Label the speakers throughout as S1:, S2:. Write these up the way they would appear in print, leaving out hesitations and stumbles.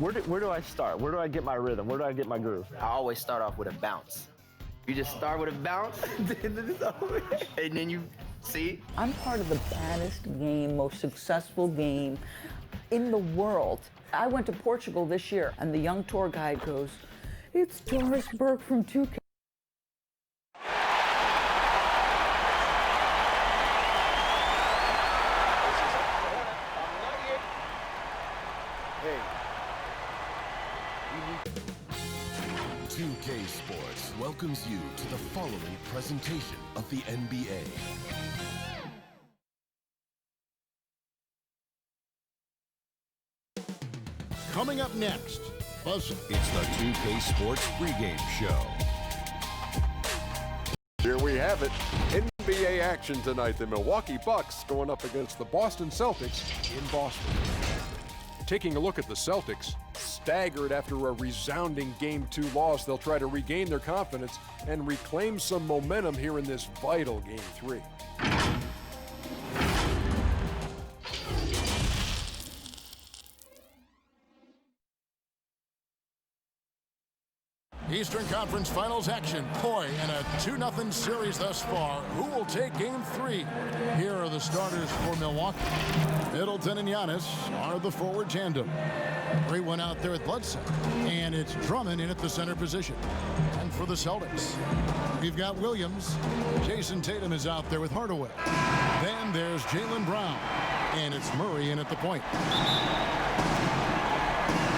S1: where do I start? Where do I get my rhythm? Where do I get my groove?
S2: I always start off with a bounce. You just start with a bounce, and then you see.
S3: I'm part of the baddest game, most successful game in the world. I went to Portugal this year, and the young tour guide goes, "It's Doris Burke from 2K."
S4: Hey.
S5: 2K Sports welcomes you to the following presentation of the NBA. Coming up next, it's the 2K Sports pregame show.
S4: Here we have it. NBA action tonight. The Milwaukee Bucks going up against the Boston Celtics in Boston. Taking a look at the Celtics, staggered after a resounding Game 2 loss, they'll try to regain their confidence and reclaim some momentum here in this vital Game 3.
S5: Eastern Conference Finals action. Boy, in a 2-0 series thus far. Who will take Game 3? Here are the starters for Milwaukee. Middleton and Giannis are the forward tandem. Great one out there with Bledsoe. And it's Drummond in at the center position. And for the Celtics, we've got Williams. Jason Tatum is out there with Hardaway. Then there's Jaylen Brown. And it's Murray in at the point.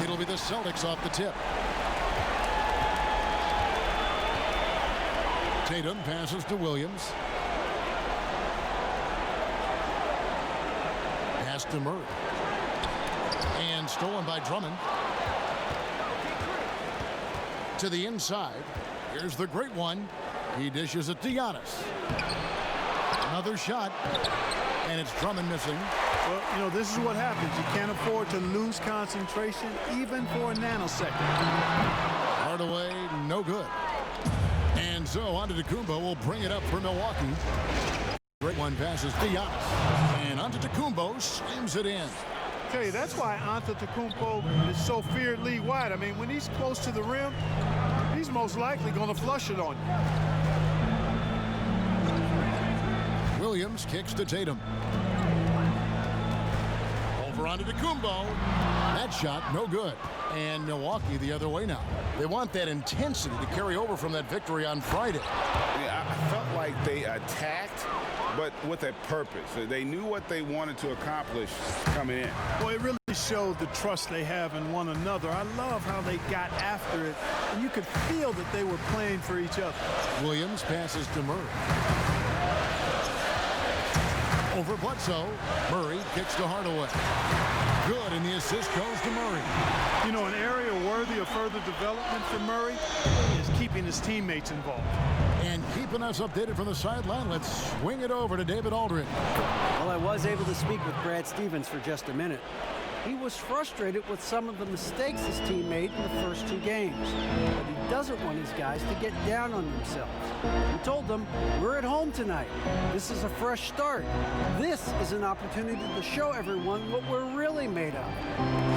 S5: It'll be the Celtics off the tip. Tatum passes to Williams. Pass to Murray. And stolen by Drummond. To the inside. Here's the great one. He dishes it to Giannis. Another shot. And it's Drummond missing.
S6: Well, you know, this is what happens. You can't afford to lose concentration even for a nanosecond.
S5: Hardaway, no good. And so Antetokounmpo will bring it up for Milwaukee. Great one passes to Giannis. And Antetokounmpo slams it in.
S6: Okay, that's why Antetokounmpo is so feared league-wide. I mean, when he's close to the rim, he's most likely going to flush it on you.
S5: Williams kicks to Tatum. Over Antetokounmpo. That shot, no good. And Milwaukee the other way now. They want that intensity to carry over from that victory on Friday.
S7: Yeah, I felt like they attacked, but with a purpose. They knew what they wanted to accomplish coming in.
S6: Well, it really showed the trust they have in one another. I love how they got after it, and you could feel that they were playing for each other.
S5: Williams passes to Murray. Over Bledsoe. Murray kicks to Hardaway. Good, and the assist goes to Murray.
S6: You know, an area worthy of further development for Murray is keeping his teammates involved.
S5: And keeping us updated from the sideline, let's swing it over to David Aldridge.
S8: Well, I was able to speak with Brad Stevens for just a minute. He was frustrated with some of the mistakes his team made in the first 2 games. But he doesn't want his guys to get down on themselves. He told them, we're at home tonight. This is a fresh start. This is an opportunity to show everyone what we're really made of.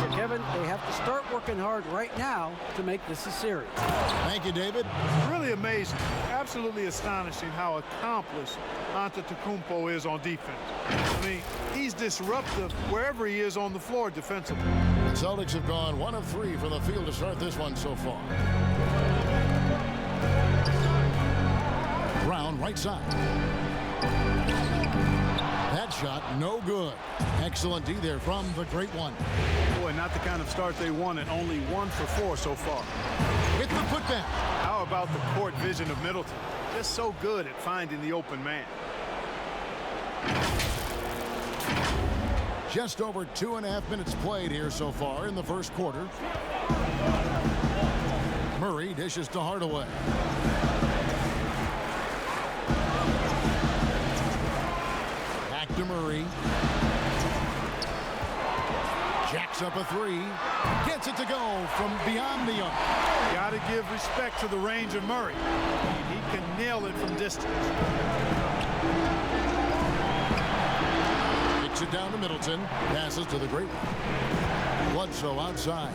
S8: So, Kevin, they have to start working hard right now to make this a series.
S5: Thank you, David.
S6: Really amazing. Absolutely astonishing how accomplished Antetokounmpo is on defense. I mean, he's disruptive wherever he is on the floor defensively.
S5: The Celtics have gone 1 of 3 from the field to start this one so far. Brown, right side. That shot, no good. Excellent D there from the great one.
S6: Boy, not the kind of start they wanted. Only 1 for 4 so far.
S5: With the putback.
S6: How about the court vision of Middleton? Just so good at finding the open man.
S5: Just over 2.5 minutes played here so far in the first quarter. Murray dishes to Hardaway. Back to Murray. Jacks up a 3. Gets it to go from beyond the arc.
S6: Got to give respect to the range of Murray. He can nail it from distance.
S5: Kicks it down to Middleton. Passes to the great one. Bledsoe outside.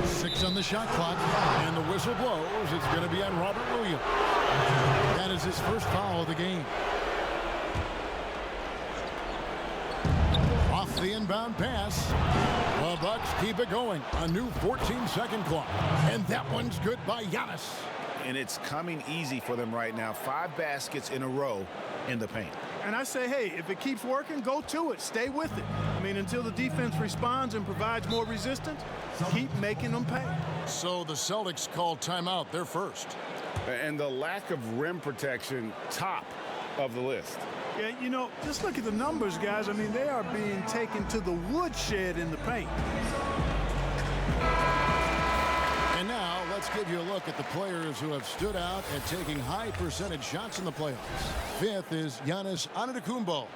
S5: Six on the shot clock, and the whistle blows. It's going to be on Robert Williams. That is his first foul of the game. Off the inbound pass. The Bucks keep it going. A new 14-second clock. And that one's good by Giannis.
S7: And it's coming easy for them right now. 5 baskets in a row in the paint.
S6: And I say, hey, if it keeps working, go to it. Stay with it. I mean, until the defense responds and provides more resistance, keep making them pay.
S5: So the Celtics call timeout. They're first.
S7: And the lack of rim protection, top of the list.
S6: Yeah, you know, just look at the numbers, guys. I mean, they are being taken to the woodshed in the paint.
S5: And now let's give you a look at the players who have stood out at taking high percentage shots in the playoffs. Fifth is Giannis Antetokounmpo.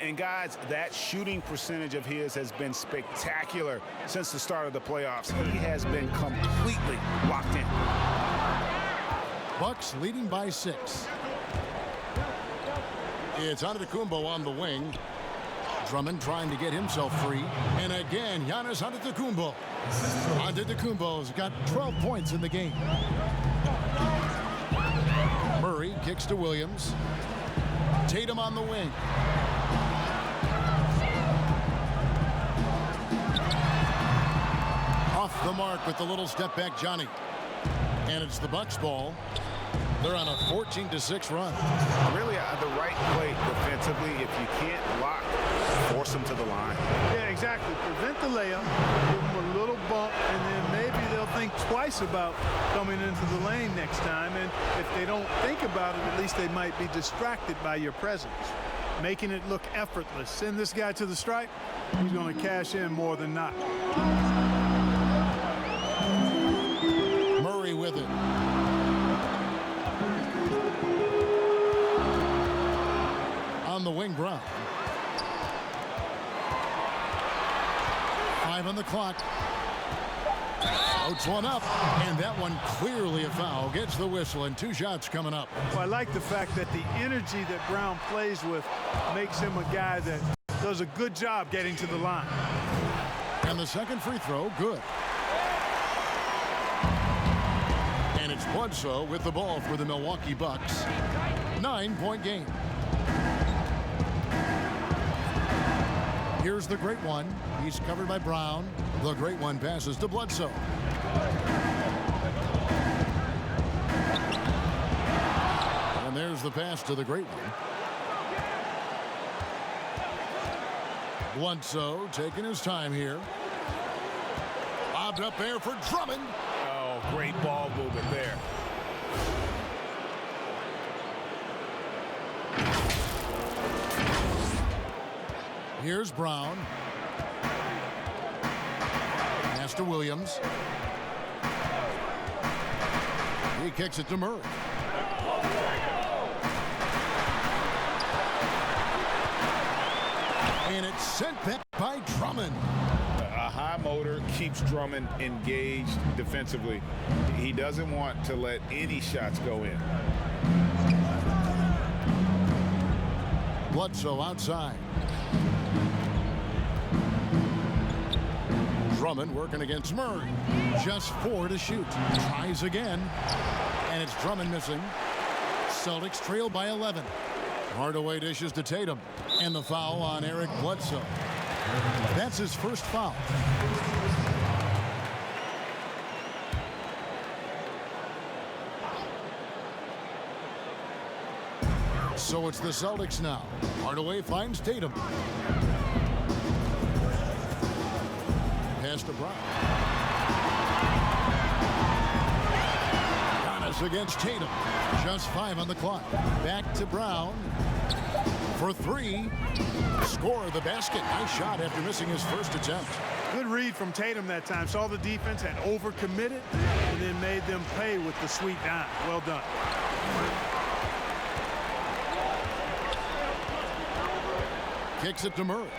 S7: And guys, that shooting percentage of his has been spectacular since the start of the playoffs. He has been completely locked in.
S5: Bucks leading by 6. It's Antetokounmpo on the wing. Drummond trying to get himself free. And again, Giannis Antetokounmpo. Antetokounmpo's got 12 points in the game. Murray kicks to Williams. Tatum on the wing. Off the mark with the little step back Johnny. And it's the Bucks ball. They're on a 14-6 run.
S7: Really the right play defensively. If you can't block, force them to the line.
S6: Yeah, exactly. Prevent the layup, give them a little bump, and then maybe they'll think twice about coming into the lane next time. And if they don't think about it, at least they might be distracted by your presence, making it look effortless. Send this guy to the stripe, he's going to cash in more than not.
S5: Murray with it. On the wing, Brown. 5 on the clock. Floats one up, and that one clearly a foul. Gets the whistle, and 2 shots coming up.
S6: Well, I like the fact that the energy that Brown plays with makes him a guy that does a good job getting to the line.
S5: And the second free throw, good. And it's Bledsoe with the ball for the Milwaukee Bucks. 9-point game. Here's the great one. He's covered by Brown. The great one passes to Bledsoe. And there's the pass to the great one. Bledsoe taking his time here. Lobbed up there for Drummond.
S7: Oh, great ball movement there.
S5: Here's Brown. Pass to Williams. He kicks it to Murray. And it's sent back by Drummond.
S7: A high motor keeps Drummond engaged defensively. He doesn't want to let any shots go in.
S5: Bledsoe outside. Drummond working against Murray. Just 4 to shoot. Tries again. And it's Drummond missing. Celtics trail by 11. Hardaway dishes to Tatum. And the foul on Eric Bledsoe. That's his first foul. So it's the Celtics now. Hardaway finds Tatum. Pass to Brown. Giannis against Tatum. Just 5 on the clock. Back to Brown for 3. Score the basket. Nice shot after missing his first attempt.
S6: Good read from Tatum that time. Saw the defense had overcommitted and then made them pay with the sweet dime. Well done.
S5: Kicks it to Murray.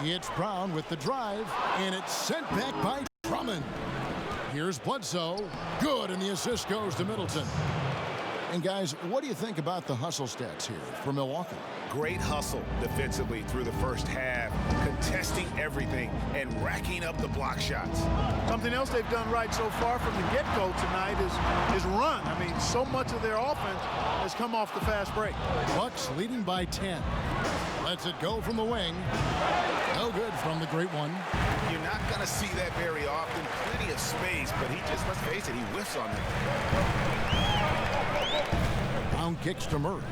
S5: It's Brown with the drive, and it's sent back by Drummond. Here's Bledsoe. Good, and the assist goes to Middleton. And guys, what do you think about the hustle stats here for Milwaukee?
S7: Great hustle defensively through the first half, contesting everything and racking up the block shots.
S6: Something else they've done right so far from the get-go tonight is run. I mean, so much of their offense has come off the fast break.
S5: Bucks leading by 10. Lets it go from the wing. No good from the great one.
S7: You're not going to see that very often. Plenty of space, but he just, let's face it, he whiffs on it.
S5: Round kicks to Murray.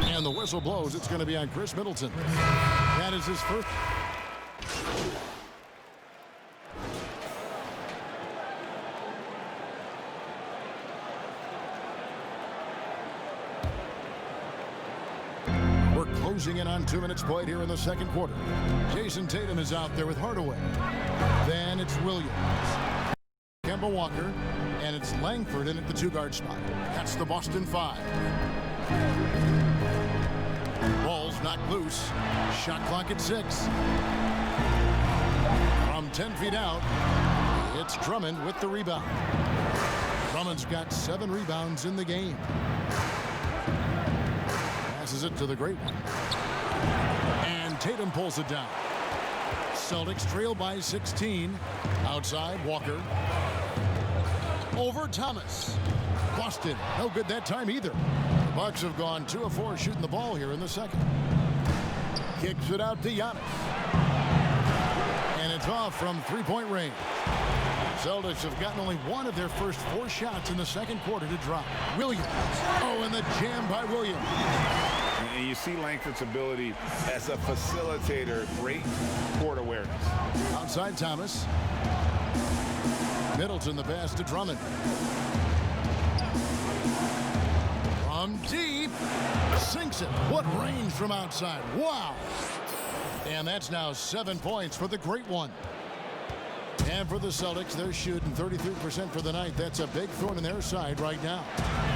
S5: And the whistle blows. It's going to be on Chris Middleton. That is his first. We're closing in on 2 minutes played here in the second quarter. Jason Tatum is out there with Hardaway. Then it's Williams. Kemba Walker. And it's Langford in at the 2-guard spot. That's the Boston 5. Ball's knocked loose. Shot clock at 6. From 10 feet out, it's Drummond with the rebound. Drummond's got 7 rebounds in the game. Passes it to the great one. And Tatum pulls it down. Celtics trail by 16. Outside, Walker. Over Thomas. Boston, no good that time either. The Bucks have gone 2 of 4 shooting the ball here in the second. Kicks it out to Giannis. And it's off from 3-point range. Celtics have gotten only 1 of their first 4 shots in the second quarter to drop. Williams. Oh, and the jam by Williams.
S7: And you see Langford's ability as a facilitator. Great court awareness.
S5: Outside Thomas. Middleton the pass to Drummond. From deep. Sinks it. What range from outside. Wow. And that's now 7 points for the great one. And for the Celtics, they're shooting 33% for the night. That's a big thorn in their side right now.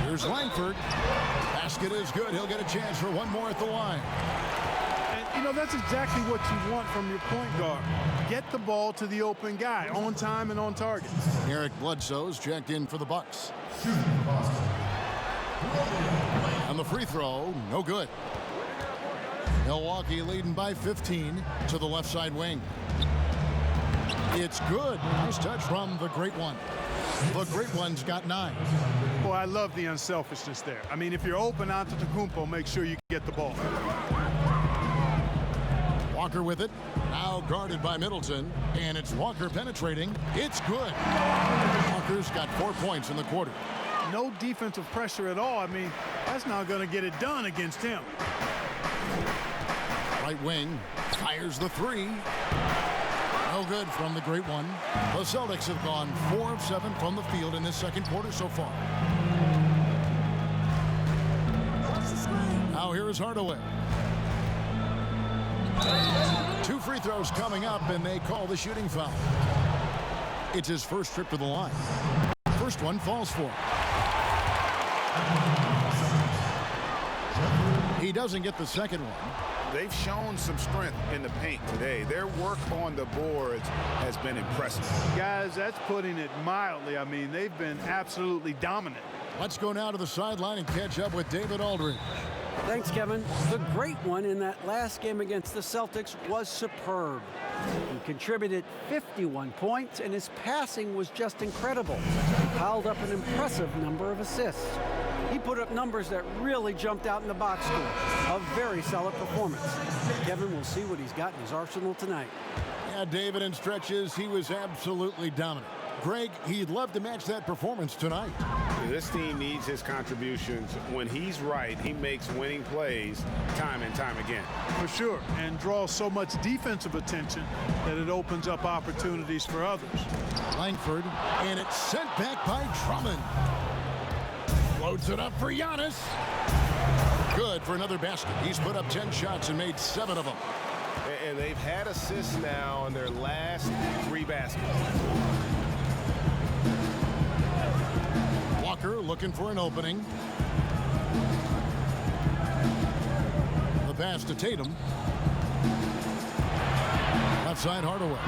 S5: Here's Langford. Basket is good. He'll get a chance for one more at the line.
S6: And, you know, that's exactly what you want from your point guard. Get the ball to the open guy on time and on target.
S5: Eric Bledsoe's checked in for the Bucks. And the free throw, no good. Milwaukee leading by 15 to the left side wing. It's good. Nice touch from the great one. The great one's got 9.
S6: Boy, I love the unselfishness there. I mean, if you're open Antetokounmpo, make sure you get the ball.
S5: Walker with it. Now guarded by Middleton. And it's Walker penetrating. It's good. Walker's got 4 points in the quarter.
S6: No defensive pressure at all. I mean, that's not going to get it done against him.
S5: Right wing. Fires the 3. No good from the great one. The Celtics have gone 4 of 7 from the field in this second quarter so far. Now here is Hardaway. 2 free throws coming up, and they call the shooting foul. It's his first trip to the line. First one falls for him. He doesn't get the second one.
S7: They've shown some strength in the paint today. Their work on the boards has been impressive.
S6: Guys, that's putting it mildly. I mean, they've been absolutely dominant.
S5: Let's go now to the sideline and catch up with David Aldridge.
S8: Thanks, Kevin. The great one in that last game against the Celtics was superb. He contributed 51 points, and his passing was just incredible. He piled up an impressive number of assists. He put up numbers that really jumped out in the box score. A very solid performance. Kevin will see what he's got in his arsenal tonight.
S5: Yeah, David, in stretches, he was absolutely dominant. Greg, he'd love to match that performance tonight.
S7: This team needs his contributions. When he's right, he makes winning plays time and time again.
S6: For sure, and draws so much defensive attention that it opens up opportunities for others.
S5: Langford, and it's sent back by Drummond. Loads it up for Giannis. Good for another basket. He's put up 10 shots and made 7 of them.
S7: And they've had assists now on their last 3 baskets.
S5: Walker looking for an opening. The pass to Tatum. Left side Hardaway.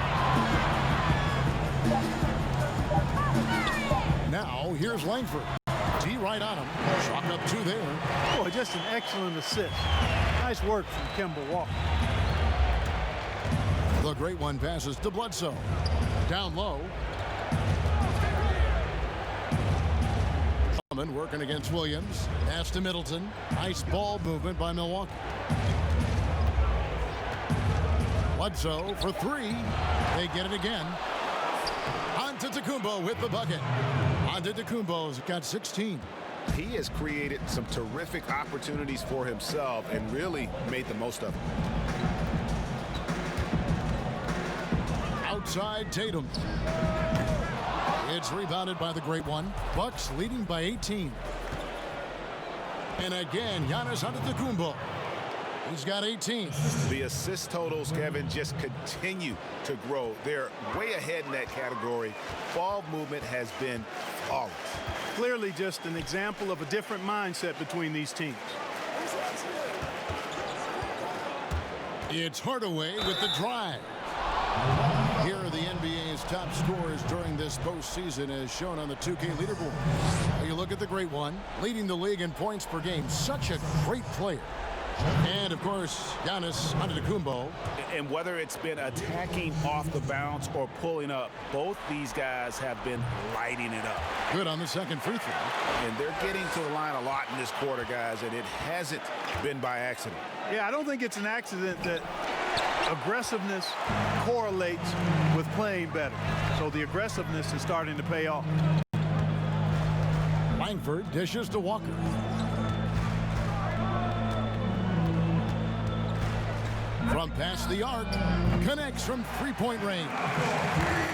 S5: Now here's Langford. Deep be right on him. Chalk up 2 there.
S6: Boy, just an excellent assist. Nice work from Kemba Walker.
S5: The great one passes to Bledsoe. Down low. Working against Williams. Pass to Middleton. Nice ball movement by Milwaukee. Bledsoe for 3. They get it again. Antetokounmpo with the bucket. Antetokounmpo's got 16.
S7: He has created some terrific opportunities for himself and really made the most of them.
S5: Outside Tatum. It's rebounded by the great one. Bucks leading by 18. And again, Giannis Antetokounmpo. He's got 18.
S7: The assist totals, Kevin, just continue to grow. They're way ahead in that category. Ball movement has been flawless.
S6: Clearly just an example of a different mindset between these teams.
S5: It's Hardaway with the drive. Here are the NBA's top scorers during this postseason as shown on the 2K leaderboard. You look at the great one, leading the league in points per game. Such a great player. And, of course, Giannis Antetokounmpo.
S7: And whether it's been attacking off the bounce or pulling up, both these guys have been lighting it up.
S5: Good on the second free throw.
S7: And they're getting to the line a lot in this quarter, guys, and it hasn't been by accident.
S6: Yeah, I don't think it's an accident that aggressiveness correlates with playing better. So the aggressiveness is starting to pay off.
S5: Langford dishes to Walker. From past the arc, connects from three-point range.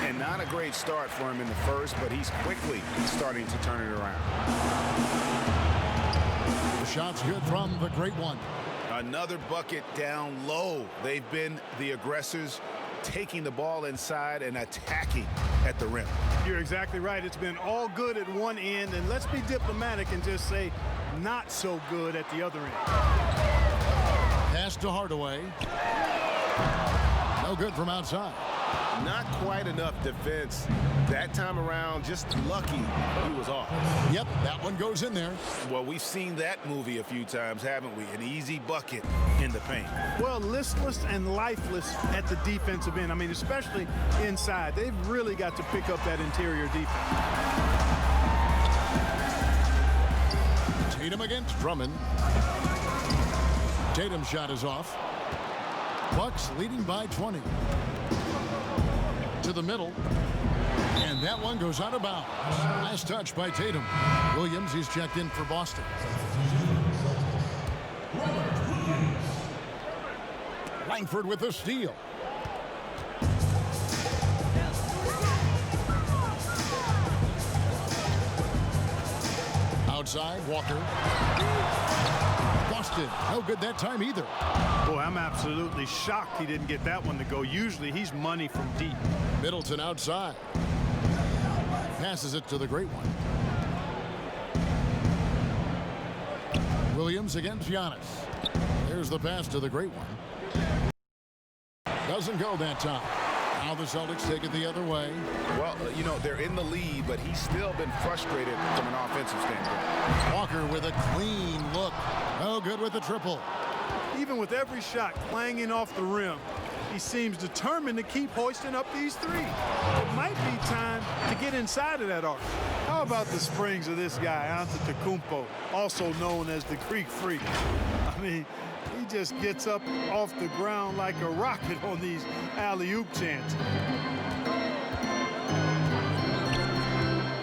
S7: And not a great start for him in the first, but he's quickly starting to turn it around.
S5: The shot's good from the great one.
S7: Another bucket down low. They've been the aggressors, taking the ball inside and attacking at the rim.
S6: You're exactly right. It's been all good at one end, and let's be diplomatic and just say not so good at the other end.
S5: Pass to Hardaway. No good from outside.
S7: Not quite enough defense that time around. Just lucky he was off.
S5: Yep, that one goes in there.
S7: Well, we've seen that movie a few times, haven't we? An easy bucket in the paint.
S6: Well, listless and lifeless at the defensive end. I mean, especially inside. They've really got to pick up that interior defense.
S5: Tatum against Drummond. Tatum's shot is off. Bucks leading by 20. To the middle. And that one goes out of bounds. Last touch by Tatum. Williams, he's checked in for Boston. Langford with the steal. Outside, Walker. Boston, no good that time either.
S6: Boy, I'm absolutely shocked he didn't get that one to go. Usually he's money from deep.
S5: Middleton outside. Passes it to the great one. Williams against Giannis. There's the pass to the great one. Doesn't go that time. Now the Celtics take it the other way.
S7: Well, you know, they're in the lead, but he's still been frustrated from an offensive standpoint.
S5: Walker with a clean look. No good with the triple.
S6: Even with every shot clanging off the rim, he seems determined to keep hoisting up these threes. It might be time to get inside of that arc. How about the springs of this guy, Antetokounmpo, also known as the Greek Freak? I mean, he just gets up off the ground like a rocket on these alley-oop chances.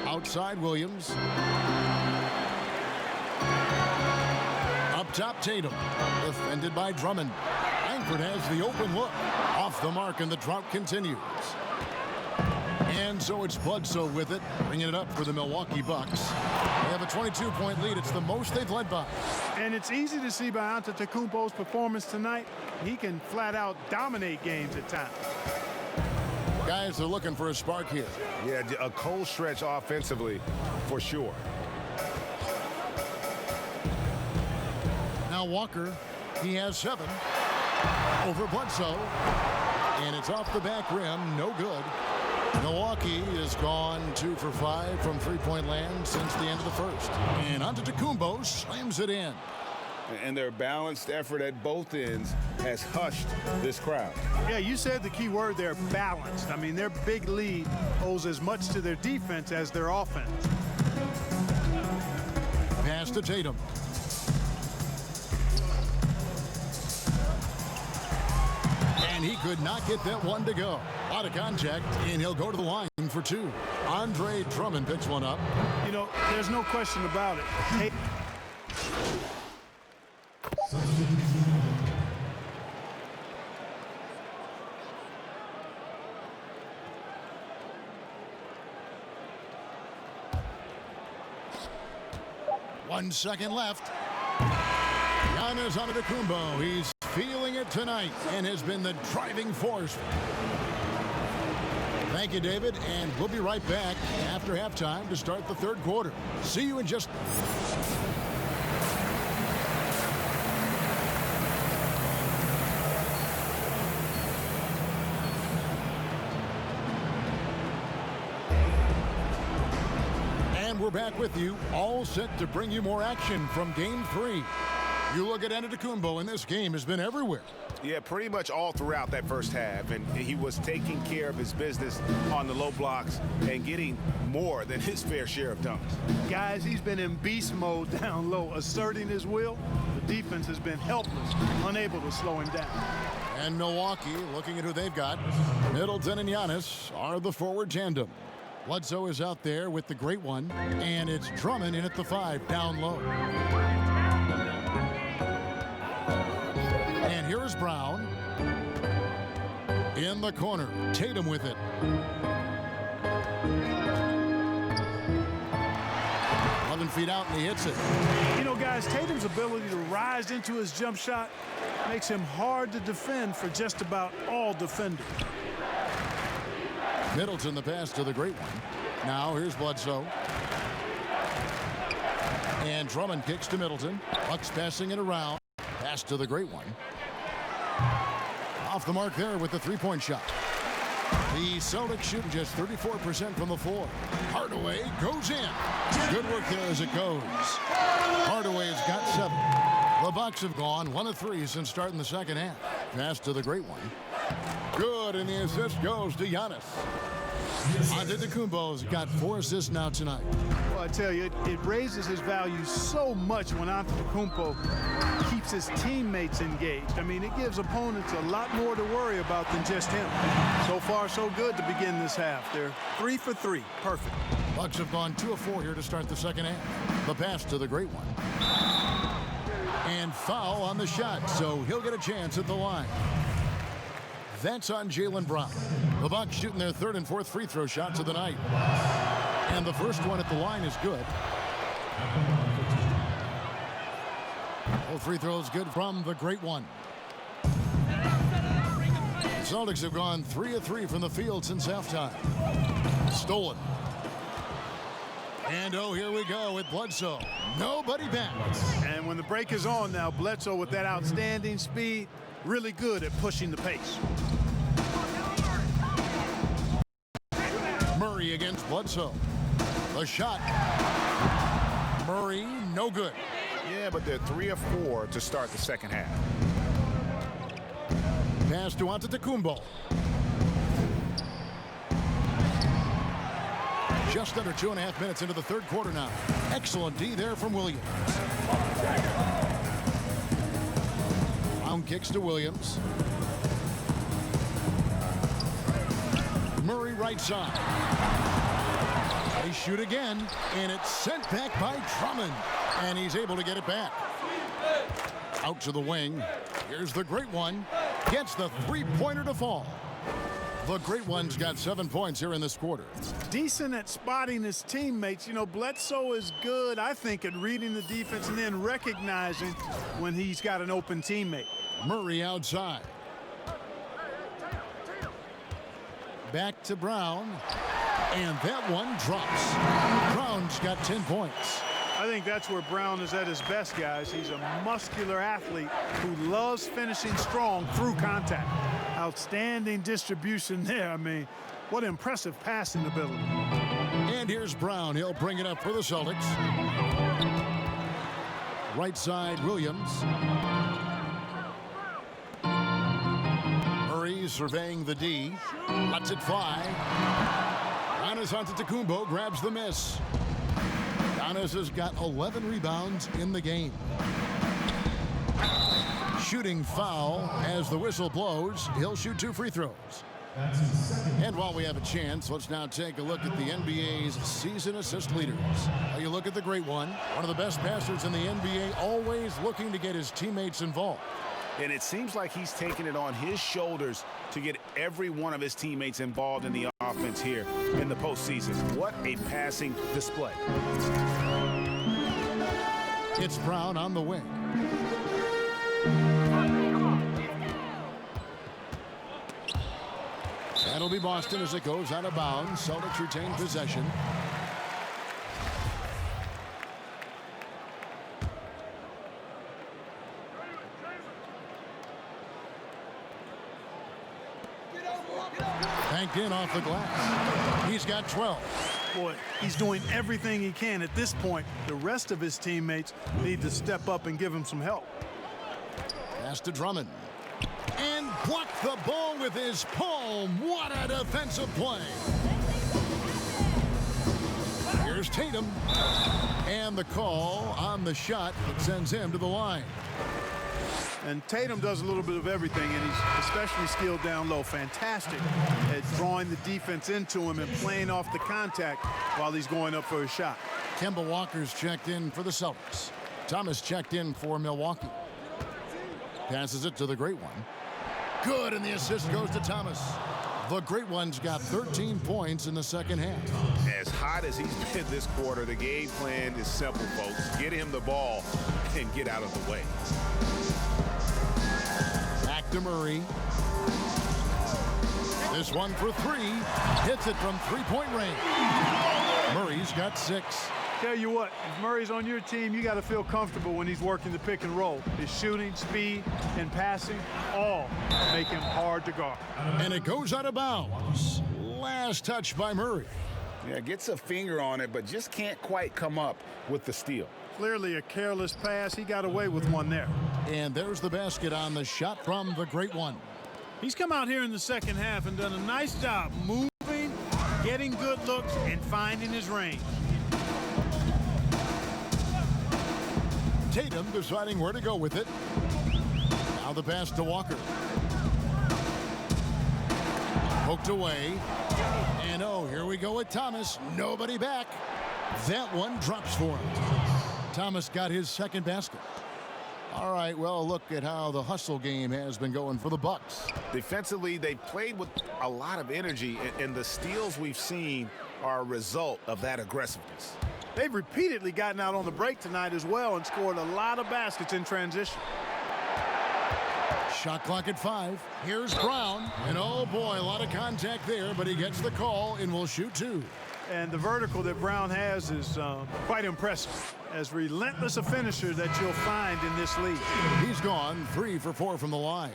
S5: Outside Williams. Up top Tatum. Defended by Drummond. Langford has the open look. Off the mark, and the drought continues. And so it's Bledsoe with it, bringing it up for the Milwaukee Bucks. They have a 22-point lead. It's the most they've led by.
S6: And it's easy to see by Antetokounmpo's performance tonight. He can flat out dominate games at times.
S5: Guys are looking for a spark here.
S7: Yeah, a cold stretch offensively for sure.
S5: Now Walker, he has 7 over Bledsoe. And it's off the back rim, no good. Milwaukee has gone 2 for 5 from three-point land since the end of the first. And Antetokounmpo slams it in.
S7: And their balanced effort at both ends has hushed this crowd.
S6: Yeah, you said the key word there, balanced. I mean, their big lead owes as much to their defense as their offense.
S5: Pass to Tatum. And he could not get that one to go. Out of contact, and he'll go to the line for 2. Andre Drummond picks one up.
S6: You know, there's no question about it.
S5: One second left. Giannis Antetokounmpo, he's feeling it tonight and has been the driving force. Thank you, David, and we'll be right back after halftime to start the third quarter. See you in just... And we're back with you, all set to bring you more action from Game 3. You look at Antetokounmpo, and this game has been everywhere.
S7: Yeah, pretty much all throughout that first half, and he was taking care of his business on the low blocks and getting more than his fair share of dunks.
S6: Guys, he's been in beast mode down low, asserting his will. The defense has been helpless, unable to slow him down.
S5: And Milwaukee, looking at who they've got, Middleton and Giannis are the forward tandem. Bledsoe is out there with the great one, and it's Drummond in at the 5, down low. And here is Brown in the corner. Tatum with it. Feet out, and he hits it.
S6: You know, guys, Tatum's ability to rise into his jump shot makes him hard to defend for just about all defenders.
S5: Middleton, the pass to the great one. Now here's Bledsoe. And Drummond kicks to Middleton. Bucks passing it around. Pass to the great one. Off the mark there with the three-point shot. The Celtics shooting just 34% from the floor. Hardaway goes in. Good work there as it goes. Hardaway's got 7. The Bucks have gone 1 of 3 since starting the second half. Pass to the great one. Good, and the assist goes to Giannis. Antetokounmpo's got 4 assists now tonight.
S6: Well, I tell you, it raises his value so much when Antetokounmpo keeps his teammates engaged. I mean, it gives opponents a lot more to worry about than just him. So far, so good to begin this half. They're 3 for 3. Perfect.
S5: Bucks have gone 2 of 4 here to start the second half. The pass to the great one. And foul on the shot, so he'll get a chance at the line. That's on Jaylen Brown. The Bucks shooting their 3rd and 4th free throw shots of the night. And the first one at the line is good. All free throws good from the great one. The Celtics have gone 3 of 3 from the field since halftime. Stolen. And oh, here we go with Bledsoe. Nobody backs.
S6: And when the break is on now, Bledsoe with that outstanding speed, really good at pushing the pace.
S5: Murray against Bledsoe. The shot. Murray, no good.
S7: Yeah, but they're 3 of 4 to start the second half.
S5: Pass to Antetokounmpo. Just under 2.5 minutes into the third quarter now. Excellent D there from Williams. Brown kicks to Williams. Murray right side. They shoot again, and it's sent back by Drummond. And he's able to get it back. Out to the wing. Here's the great one. Gets the three-pointer to fall. The great one's got 7 points here in this quarter.
S6: Decent at spotting his teammates. You know, Bledsoe is good, I think, at reading the defense and then recognizing when he's got an open teammate.
S5: Murray outside. Back to Brown. And that one drops. Brown's got 10 points.
S6: I think that's where Brown is at his best, guys. He's a muscular athlete who loves finishing strong through contact. Outstanding distribution there. I mean, What impressive passing ability.
S5: And here's Brown. He'll bring it up for the Celtics. Right side, Williams. Murray surveying the D. Lets it fly. Giannis Antetokounmpo grabs the miss. Giannis has got 11 rebounds in the game. Shooting foul as the whistle blows. He'll shoot 2 free throws. And while we have a chance, let's now take a look at the NBA's season assist leaders. You look at the great one of the best passers in the NBA, always looking to get his teammates involved.
S7: And it seems like he's taking it on his shoulders to get every one of his teammates involved in the offense here in the postseason. What a passing display.
S5: It's Brown on the wing. That'll be Boston as it goes out of bounds. Celtics retain possession. Banked in off the glass. He's got 12.
S6: Boy, he's doing everything he can at this point. The rest of his teammates need to step up and give him some help.
S5: Pass to Drummond. And blocked the ball with his palm. What a defensive play. Here's Tatum. And the call on the shot that sends him to the line.
S6: And Tatum does a little bit of everything, and he's especially skilled down low. Fantastic at drawing the defense into him and playing off the contact while he's going up for a shot.
S5: Kemba Walker's checked in for the Celtics. Thomas checked in for Milwaukee. Passes it to the great one. Good, and the assist goes to Thomas. The great one's got 13 points in the second half.
S7: As hot as he's been this quarter, the game plan is simple, folks. Get him the ball and get out of the way.
S5: Back to Murray. This one for 3. Hits it from three-point range. Murray's got 6.
S6: Tell you what, if Murray's on your team, you got to feel comfortable when he's working the pick and roll. His shooting, speed, and passing all make him hard to guard.
S5: And it goes out of bounds. Last touch by Murray.
S7: Yeah, gets a finger on it, but just can't quite come up with the steal.
S6: Clearly a careless pass. He got away with one there.
S5: And there's the basket on the shot from the great one.
S6: He's come out here in the second half and done a nice job moving, getting good looks, and finding his range.
S5: Tatum deciding where to go with it. Now the pass to Walker. Poked away. And oh, here we go with Thomas. Nobody back. That one drops for him. Thomas got his second basket. All right, well, look at how the hustle game has been going for the Bucks.
S7: Defensively, they've played with a lot of energy, and the steals we've seen are a result of that aggressiveness.
S6: They've repeatedly gotten out on the break tonight as well and scored a lot of baskets in transition.
S5: Shot clock at 5. Here's Brown. And oh boy, a lot of contact there, but he gets the call and will shoot 2.
S6: And the vertical that Brown has is quite impressive. As relentless a finisher that you'll find in this league.
S5: He's gone 3 for 4 from the line.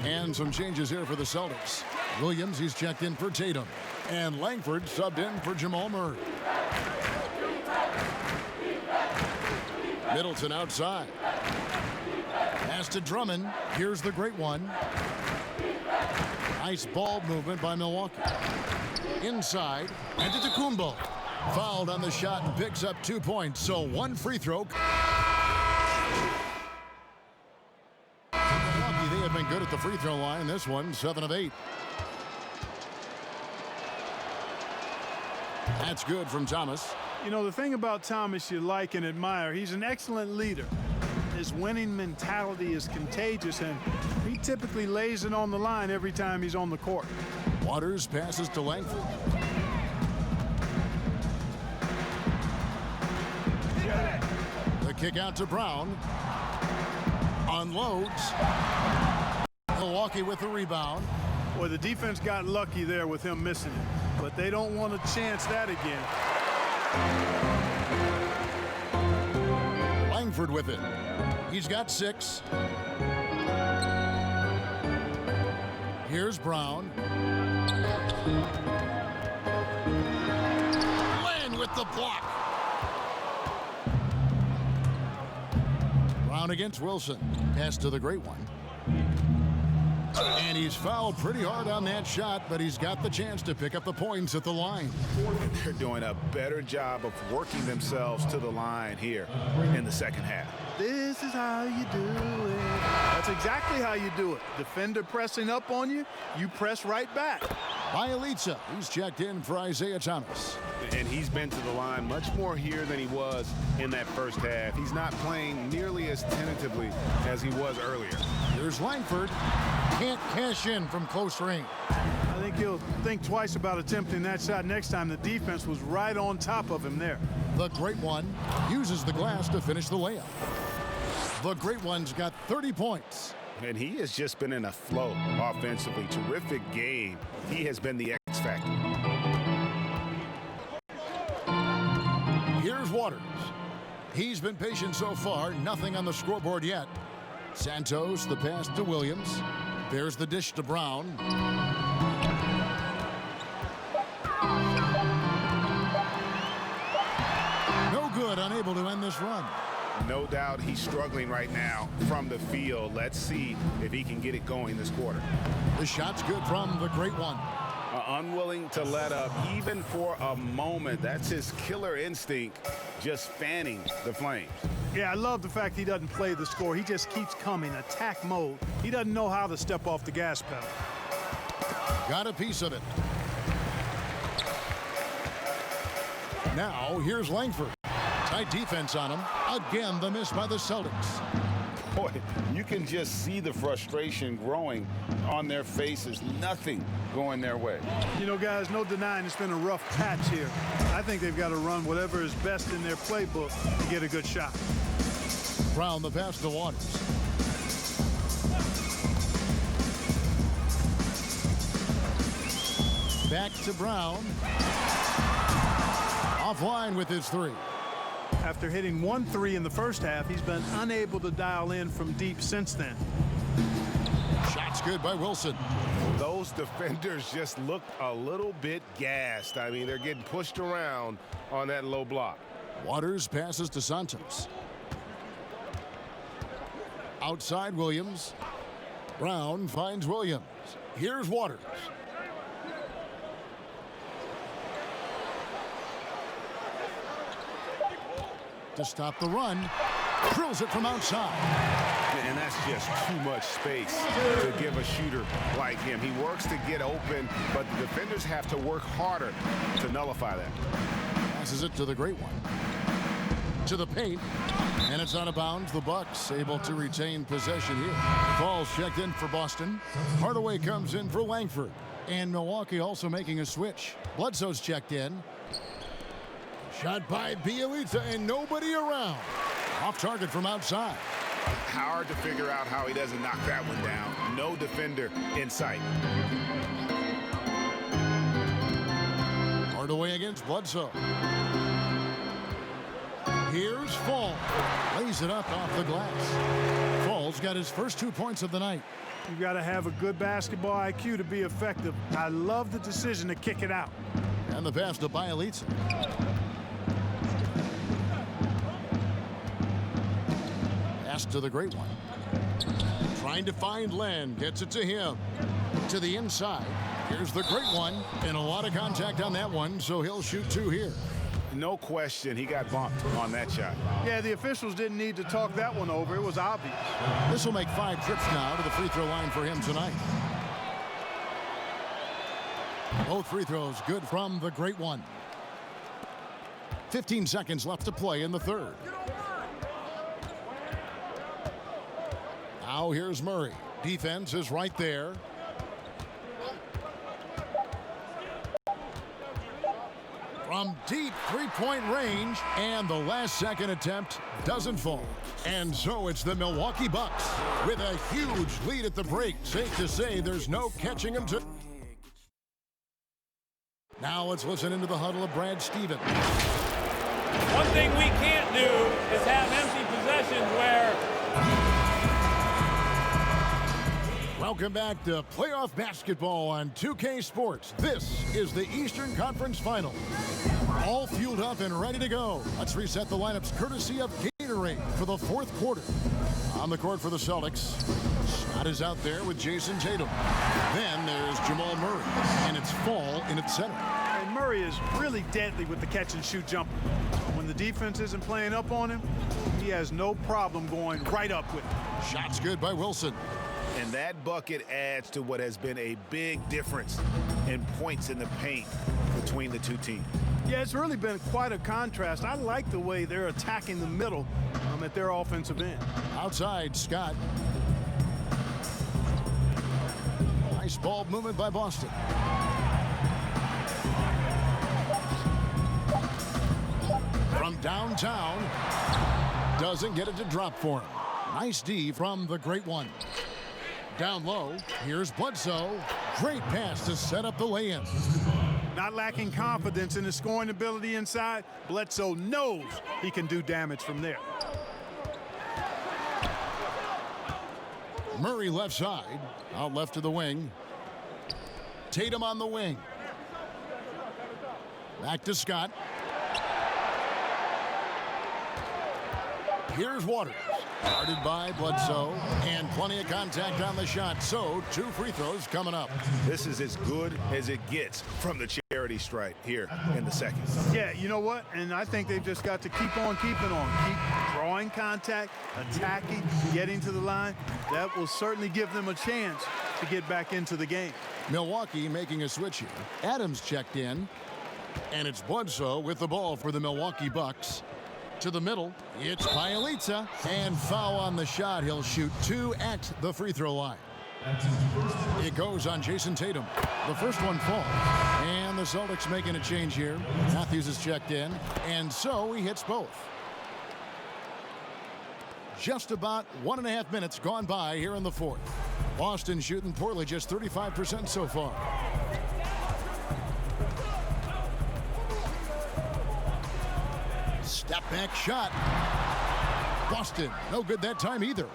S5: And some changes here for the Celtics. Williams, he's checked in for Tatum. And Langford subbed in for Jamal Murray. Middleton outside. Pass to Drummond. Here's the great one. Nice ball movement by Milwaukee. Inside. Antetokounmpo. Fouled on the shot and picks up 2 points. So 1 free throw. Milwaukee, they have been good at the free throw line. This one, 7 of 8. That's good from Thomas.
S6: You know, the thing about Thomas you like and admire, he's an excellent leader. His winning mentality is contagious, and he typically lays it on the line every time he's on the court.
S5: Waters passes to Langford. The kick out to Brown. Unloads. Milwaukee with the rebound.
S6: Boy, the defense got lucky there with him missing it, but they don't want to chance that again.
S5: Langford with it. He's got 6. Here's Brown. with the block. Brown against Wilson. Pass to the great one. And he's fouled pretty hard on that shot, but he's got the chance to pick up the points at the line.
S7: They're doing a better job of working themselves to the line here in the second half.
S6: This is how you do it. That's exactly how you do it. Defender pressing up on you, you press right back.
S5: Bielitsa, he's checked in for Isaiah Thomas.
S7: And he's been to the line much more here than he was in that first half. He's not playing nearly as tentatively as he was earlier.
S5: Here's Langford. Can't cash in from close range.
S6: I think he'll think twice about attempting that shot next time. The defense was right on top of him there.
S5: The great one uses the glass to finish the layup. The great one's got 30 points.
S7: And he has just been in a flow offensively. Terrific game. He has been the X factor.
S5: Here's Waters. He's been patient so far. Nothing on the scoreboard yet. Santos, the pass to Williams. There's the dish to Brown. No good, unable to end this run.
S7: No doubt he's struggling right now from the field. Let's see if he can get it going this quarter.
S5: The shot's good from the great one.
S7: Unwilling to let up even for a moment. That's his killer instinct, just fanning the flames.
S6: Yeah, I love the fact he doesn't play the score. He just keeps coming, attack mode. He doesn't know how to step off the gas pedal.
S5: Got a piece of it. Now, here's Langford. Tight defense on him. Again, the miss by the Celtics.
S7: Boy, you can just see the frustration growing on their faces. Nothing going their way.
S6: You know, guys, no denying it's been a rough patch here. I think they've got to run whatever is best in their playbook to get a good shot.
S5: Brown, the pass to Waters. Back to Brown. Offline with his three.
S6: After hitting 1 3 in the first half, he's been unable to dial in from deep since then.
S5: Shot's good by Wilson.
S7: Those defenders just look a little bit gassed. I mean, they're getting pushed around on that low block.
S5: Waters passes to Santos. Outside Williams. Brown finds Williams. Here's Waters. To stop the run, drills it from outside.
S7: And that's just too much space to give a shooter like him. He works to get open, but the defenders have to work harder to nullify that.
S5: Passes it to the great one. To the paint, and it's out of bounds. The Bucks able to retain possession here. Falls checked in for Boston. Hardaway comes in for Langford. And Milwaukee also making a switch. Bledsoe's checked in. Shot by Bielitsa and nobody around. Off target from outside.
S7: Hard to figure out how he doesn't knock that one down. No defender in sight.
S5: Hardaway against Bledsoe. Here's Fall. Lays it up off the glass. Fall's got his first 2 points of the night.
S6: You've got to have a good basketball IQ to be effective. I love the decision to kick it out.
S5: And the pass to Bielitsa. Pass to the great one. Trying to find Len. Gets it to him. To the inside. Here's the great one. And a lot of contact on that one, so he'll shoot 2 here.
S7: No question, he got bumped on that shot.
S6: Yeah, the officials didn't need to talk that one over. It was obvious.
S5: This will make 5 trips now to the free throw line for him tonight. Both free throws good from the great one. 15 seconds left to play in the third. Now here's Murray. Defense is right there. From deep three-point range, and the last second attempt doesn't fall. And so it's the Milwaukee Bucks with a huge lead at the break. Safe to say there's no catching them to. Now let's listen into the huddle of Brad Stevens.
S9: One thing we can't do is have empty possessions where.
S5: Welcome back to playoff basketball on 2K Sports. This is the Eastern Conference Finals. All fueled up and ready to go. Let's reset the lineups courtesy of Gatorade for the fourth quarter. On the court for the Celtics, Scott is out there with Jason Tatum. Then there's Jamal Murray, and it's Fall in its center.
S6: And Murray is really deadly with the catch-and-shoot jumper. When the defense isn't playing up on him, he has no problem going right up with it.
S5: Shots good by Wilson.
S7: And that bucket adds to what has been a big difference in points in the paint between the two teams.
S6: Yeah, it's really been quite a contrast. I like the way they're attacking the middle at their offensive end.
S5: Outside, Scott. Nice ball movement by Boston. From downtown, doesn't get it to drop for him. Nice D from the great one. Down low, here's Bledsoe. Great pass to set up the lay-in.
S6: Not lacking confidence in his scoring ability inside, Bledsoe knows he can do damage from there.
S5: Murray left side, out left to the wing. Tatum on the wing. Back to Scott. Here's Waters. Guarded by Bledsoe, and plenty of contact on the shot. So 2 free throws coming up.
S7: This is as good as it gets from the charity stripe here in the second.
S6: Yeah, you know what? And I think they've just got to keep on keeping on. Keep drawing contact, attacking, getting to the line. That will certainly give them a chance to get back into the game.
S5: Milwaukee making a switch here. Adams checked in, and it's Bledsoe with the ball for the Milwaukee Bucks. To the middle, it's Bjelica, and foul on the shot. He'll shoot 2 at the free throw line. It goes on Jason Tatum. The first one falls, and the Celtics making a change here. Matthews is checked in, and so he hits both. Just about 1.5 minutes gone by here in the fourth. Boston shooting poorly, just 35% so far. Step back shot. Boston, no good that time either.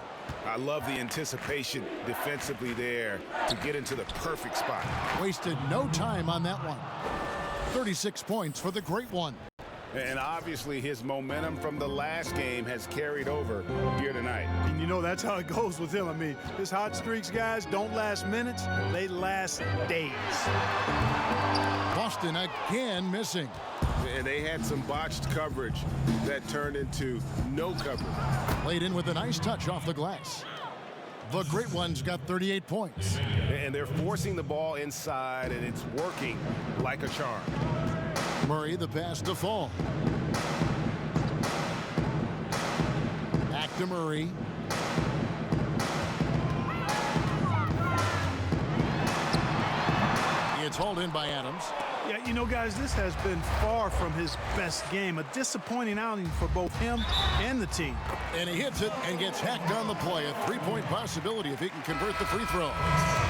S7: I love the anticipation defensively there to get into the perfect spot.
S5: Wasted no time on that one. 36 points for the great one.
S7: And obviously his momentum from the last game has carried over here tonight.
S6: And you know that's how it goes with him. I mean, his hot streaks, guys, don't last minutes. They last days.
S5: Boston again missing.
S7: And they had some botched coverage that turned into no coverage.
S5: Played in with a nice touch off the glass. The great one's got 38 points.
S7: And they're forcing the ball inside, and it's working like a charm.
S5: Murray, the pass to Fall. Back to Murray. It's hauled in by Adams.
S6: Yeah, you know, guys, this has been far from his best game. A disappointing outing for both him and the team.
S5: And he hits it and gets hacked on the play. A 3-point possibility if he can convert the free throw.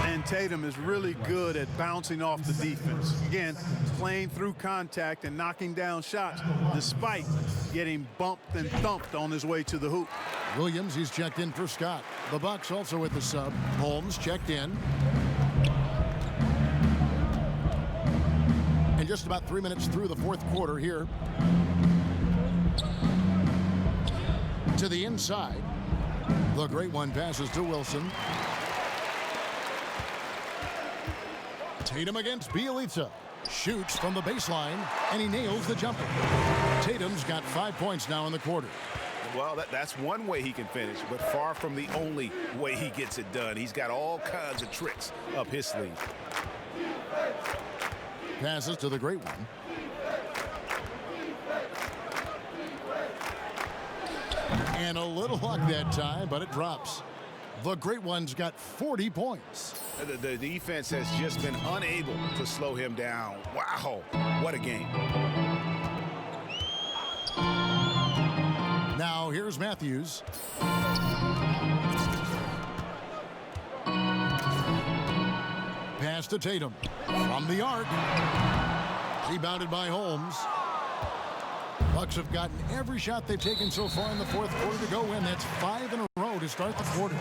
S6: And Tatum is really good at bouncing off the defense. Again, playing through contact and knocking down shots despite getting bumped and thumped on his way to the hoop.
S5: Williams, he's checked in for Scott. The Bucks also with the sub. Holmes checked in. And just about 3 minutes through the fourth quarter here. To the inside. The great one passes to Wilson. Tatum against Bjelica. Shoots from the baseline, and he nails the jumper. Tatum's got 5 points now in the quarter.
S7: Well, that's one way he can finish, but far from the only way he gets it done. He's got all kinds of tricks up his sleeve.
S5: Passes to the great one. And a little luck that time, but it drops. The great one's got 40 points.
S7: The defense has just been unable to slow him down. Wow, what a game.
S5: Now here's Matthews. Pass to Tatum. From the arc. Rebounded by Holmes. Bucks have gotten every shot they've taken so far in the fourth quarter to go in. That's 5 in a row to start the quarter.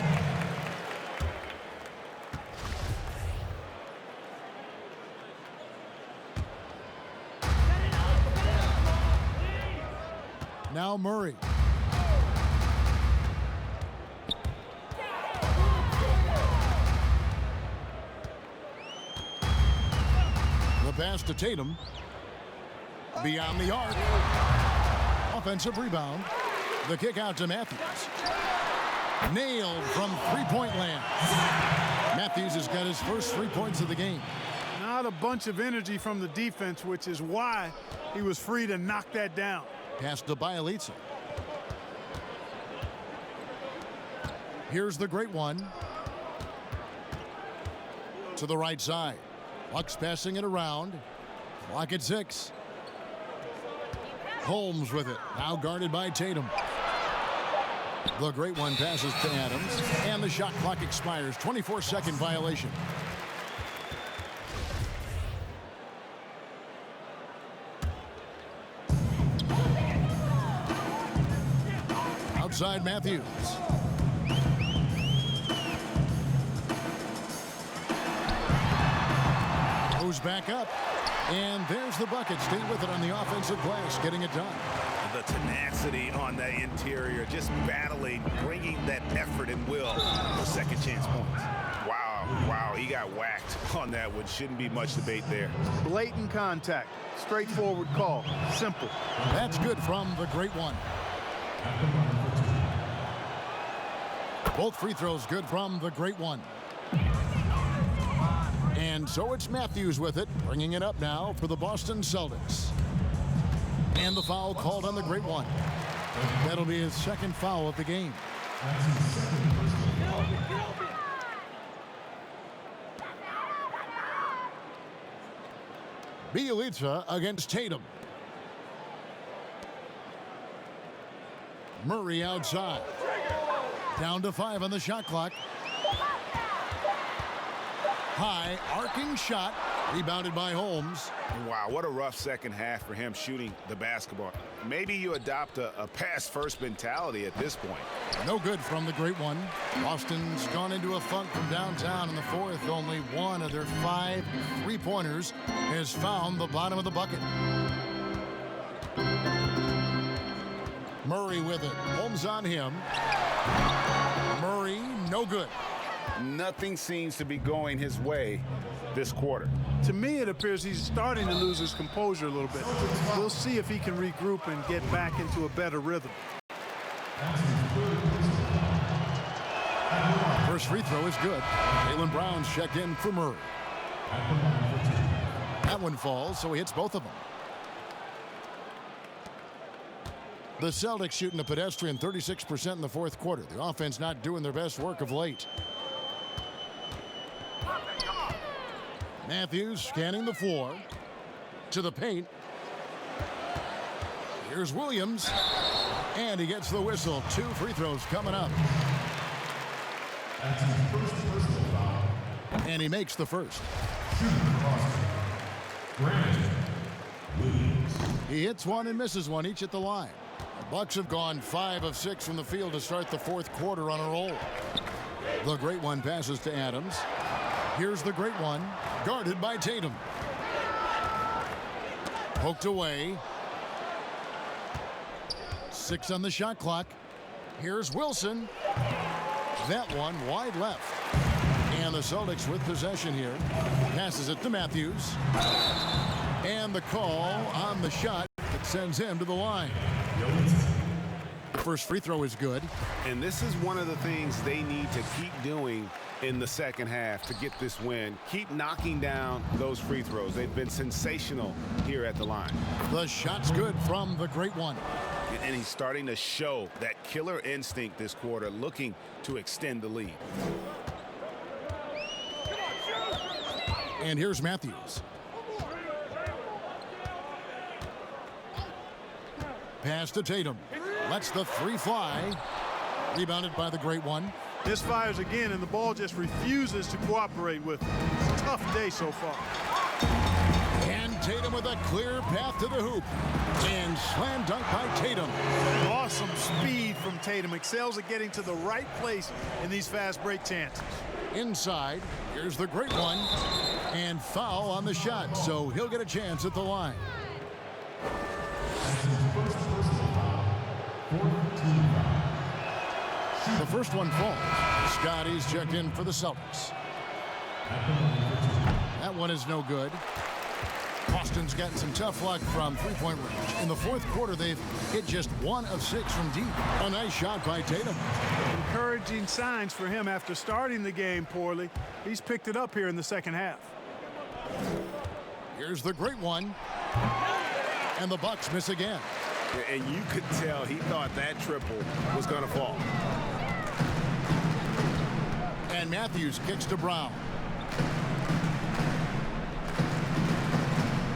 S5: Now Murray. The pass to Tatum. Beyond the arc. Offensive rebound. The kick out to Matthews. Nailed from three-point land. Matthews has got his first 3 points of the game.
S6: Not a bunch of energy from the defense, which is why he was free to knock that down.
S5: Pass to Bjelica. Here's the great one. To the right side. Bucks passing it around. Clock at 6. Holmes with it. Now guarded by Tatum. The great one passes to Adams. And the shot clock expires. 24-second violation. Outside Matthews. Goes back up. And there's the bucket. Stay with it on the offensive glass, getting it done.
S7: The tenacity on the interior, just battling, bringing that effort and will for second chance points. Wow, he got whacked on that one. Shouldn't be much debate there.
S6: Blatant contact. Straightforward call. Simple.
S5: That's good from the great one. Both free throws good from the great one. And so it's Matthews with it, bringing it up now for the Boston Celtics. And the foul called on the great one. That'll be his second foul of the game. Bjelica against Tatum. Murray outside. Down to 5 on the shot clock. High arcing shot, rebounded by Holmes.
S7: Wow, what a rough second half for him shooting the basketball. Maybe you adopt a pass-first mentality at this point.
S5: No good from the great one. Boston's gone into a funk from downtown in the fourth. Only one of their 5 3-pointers has found the bottom of the bucket. Murray with it. Holmes on him. Murray, no good.
S7: Nothing seems to be going his way this quarter.
S6: To me, it appears he's starting to lose his composure a little bit. We'll see if he can regroup and get back into a better rhythm.
S5: First free throw is good. Jaylen Brown's checked in for Murray. That one falls, so he hits both of them. The Celtics shooting a pedestrian 36% in the fourth quarter. The offense not doing their best work of late. Matthews scanning the floor to the paint. Here's Williams, and he gets the whistle. 2 free throws coming up. And he makes the first. He hits one and misses one, each at the line. The Bucks have gone 5 of 6 from the field to start the fourth quarter on a roll. The great one passes to Adams. Here's the great one, guarded by Tatum. Poked away. 6 on the shot clock. Here's Wilson. That one wide left. And the Celtics with possession here. Passes it to Matthews. And the call on the shot that sends him to the line. The first free throw is good.
S7: And this is one of the things they need to keep doing in the second half to get this win. Keep knocking down those free throws. They've been sensational here at the line.
S5: The shot's good from the great one.
S7: And he's starting to show that killer instinct this quarter, looking to extend the lead.
S5: And here's Matthews. Pass to Tatum. Lets the 3 fly. Rebounded by the great one.
S6: This fires again, and the ball just refuses to cooperate with it. It's a tough day so far.
S5: And Tatum with a clear path to the hoop. And slam dunk by Tatum.
S6: Awesome speed from Tatum. Excels at getting to the right place in these fast break chances.
S5: Inside, here's the great one. And foul on the shot, so he'll get a chance at the line. The first one falls. Scotty's checked in for the Celtics. That one is no good. Boston's gotten some tough luck from three-point range. In the fourth quarter, they've hit just 1 of 6 from deep. A nice shot by Tatum.
S6: Encouraging signs for him after starting the game poorly. He's picked it up here in the second half.
S5: Here's the great one. And the Bucks miss again.
S7: And you could tell he thought that triple was going to fall.
S5: And Matthews kicks to Brown.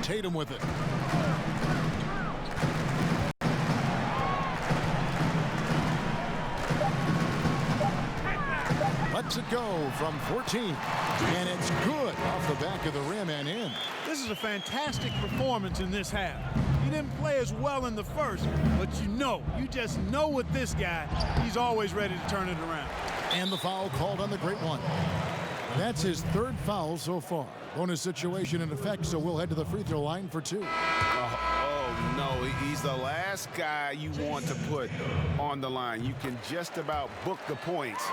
S5: Tatum with it. Lets it go from 14. And it's good off the back of the rim and in.
S6: This is a fantastic performance in this half. He didn't play as well in the first, but you just know with this guy, he's always ready to turn it around.
S5: And the foul called on the great one. That's his 3rd foul so far. Bonus situation in effect, so we'll head to the free throw line for 2.
S7: Oh, no, he's the last guy you want to put on the line. You can just about book the points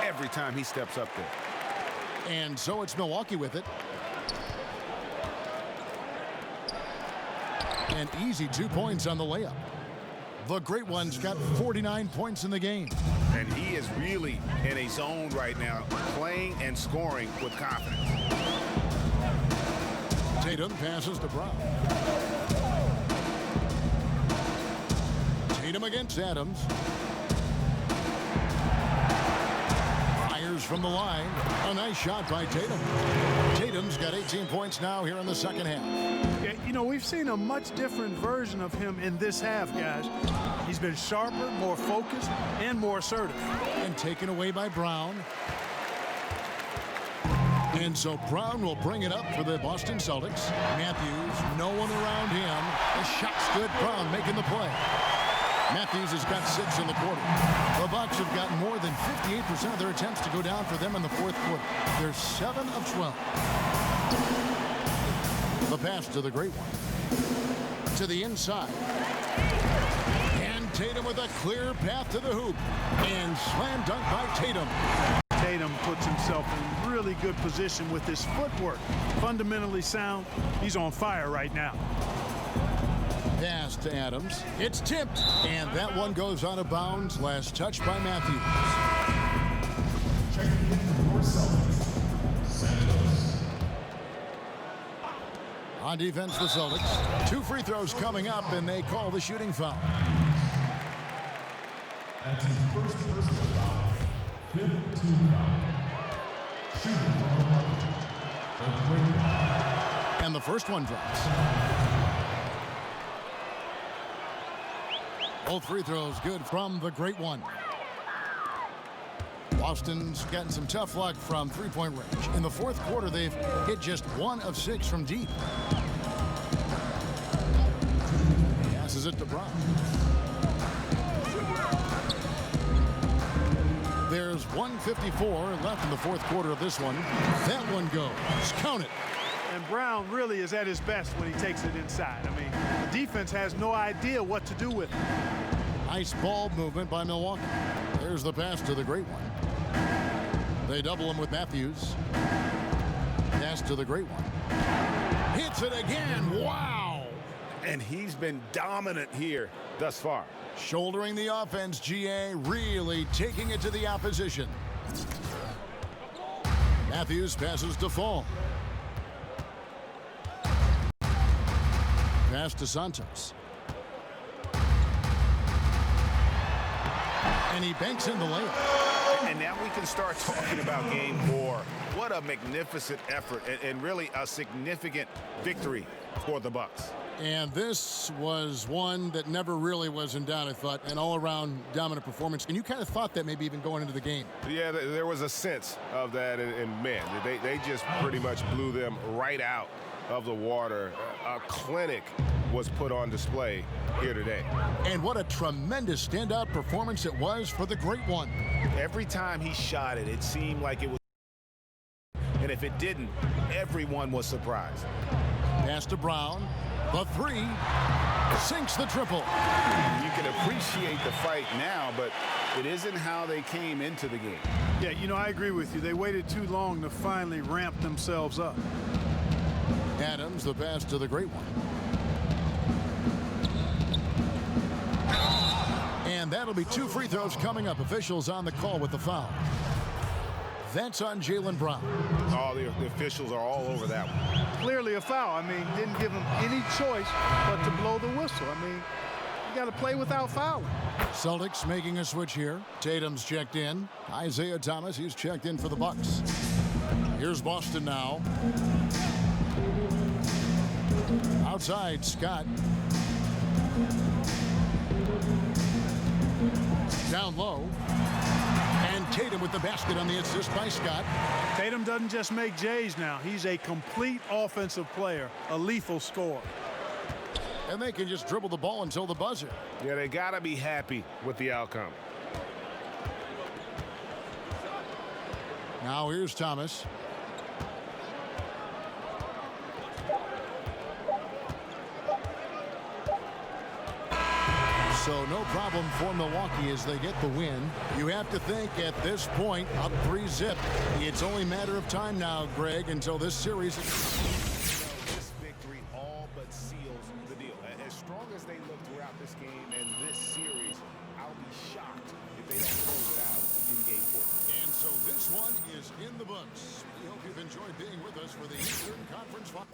S7: every time he steps up there.
S5: And so it's Milwaukee with it. An easy 2 points on the layup. The great one's got 49 points in the game.
S7: And he is really in a zone right now, playing and scoring with confidence.
S5: Tatum passes to Brown. Tatum against Adams. Fires from the line. A nice shot by Tatum. Tatum's got 18 points now here in the second half.
S6: Yeah, we've seen a much different version of him in this half, guys. He's been sharper, more focused, and more assertive.
S5: And taken away by Brown. And so Brown will bring it up for the Boston Celtics. Matthews, no one around him. The shot's good. Brown making the play. Matthews has got 6 in the quarter. The Bucks have gotten more than 58% of their attempts to go down for them in the fourth quarter. They're 7 of 12. The pass to the great one. To the inside. And Tatum with a clear path to the hoop. And slam dunk by Tatum.
S6: Tatum puts himself in really good position with his footwork. Fundamentally sound. He's on fire right now.
S5: Pass to Adams. It's tipped. And that one goes out of bounds. Last touch by Matthews. On defense, the Celtics. 2 free throws coming up, and they call the shooting foul.
S10: That's his first personal foul. 5th team foul. Shooting foul. The great one.
S5: And the first one drops. Both free throws good from the great one. Boston's gotten some tough luck from three-point range. In the fourth quarter, they've hit just 1 of 6 from deep. Passes it to Brown. There's 1:54 left in the fourth quarter of this one. That one goes. Count it.
S6: And Brown really is at his best when he takes it inside. I mean, the defense has no idea what to do with it.
S5: Nice ball movement by Milwaukee. There's the pass to the great one. They double him with Matthews. Pass to the great one. Hits it again. Wow.
S7: And he's been dominant here thus far.
S5: Shouldering the offense, GA really taking it to the opposition. Matthews passes to Fall. Pass to Santos. And he banks in the layup.
S7: And now we can start talking about game 4. What a magnificent effort and really a significant victory for the Bucks.
S5: And this was one that never really was in doubt, I thought, an all-around dominant performance. And you kind of thought that maybe even going into the game.
S7: Yeah, there was a sense of that, and man, they just pretty much blew them right out of the water. A clinic was put on display here today.
S5: And what a tremendous standout performance it was for the great one.
S7: Every time he shot it, it seemed like it was, and if it didn't, everyone was surprised.
S5: Pass to Brown. The three. Sinks the triple.
S7: You can appreciate the fight now, but it isn't how they came into the game.
S6: Yeah, you know, I agree with you. They waited too long to finally ramp themselves up.
S5: Adams, the pass to the great one. And that'll be 2 free throws coming up. Officials on the call with the foul. That's on Jaylen Brown.
S7: Oh, the officials are all over that one.
S6: Clearly a foul. I mean, didn't give him any choice but to blow the whistle. I mean, you got to play without fouling.
S5: Celtics making a switch here. Tatum's checked in. Isaiah Thomas, he's checked in for the Bucks. Here's Boston now. Outside, Scott. Down low. And Tatum with the basket on the assist by Scott.
S6: Tatum doesn't just make J's now. He's a complete offensive player, a lethal scorer.
S5: And they can just dribble the ball until the buzzer.
S7: Yeah, they got to be happy with the outcome.
S5: Now here's Thomas. So no problem for Milwaukee as they get the win. You have to think at this point, up 3-zip. It's only a matter of time now, Greg, until this series.
S7: This victory all but seals the deal. As strong as they look throughout this game and this series, I'll be shocked if they don't close it out in Game 4.
S5: And so this one is in the books. We hope you've enjoyed being with us for the Eastern Conference Final.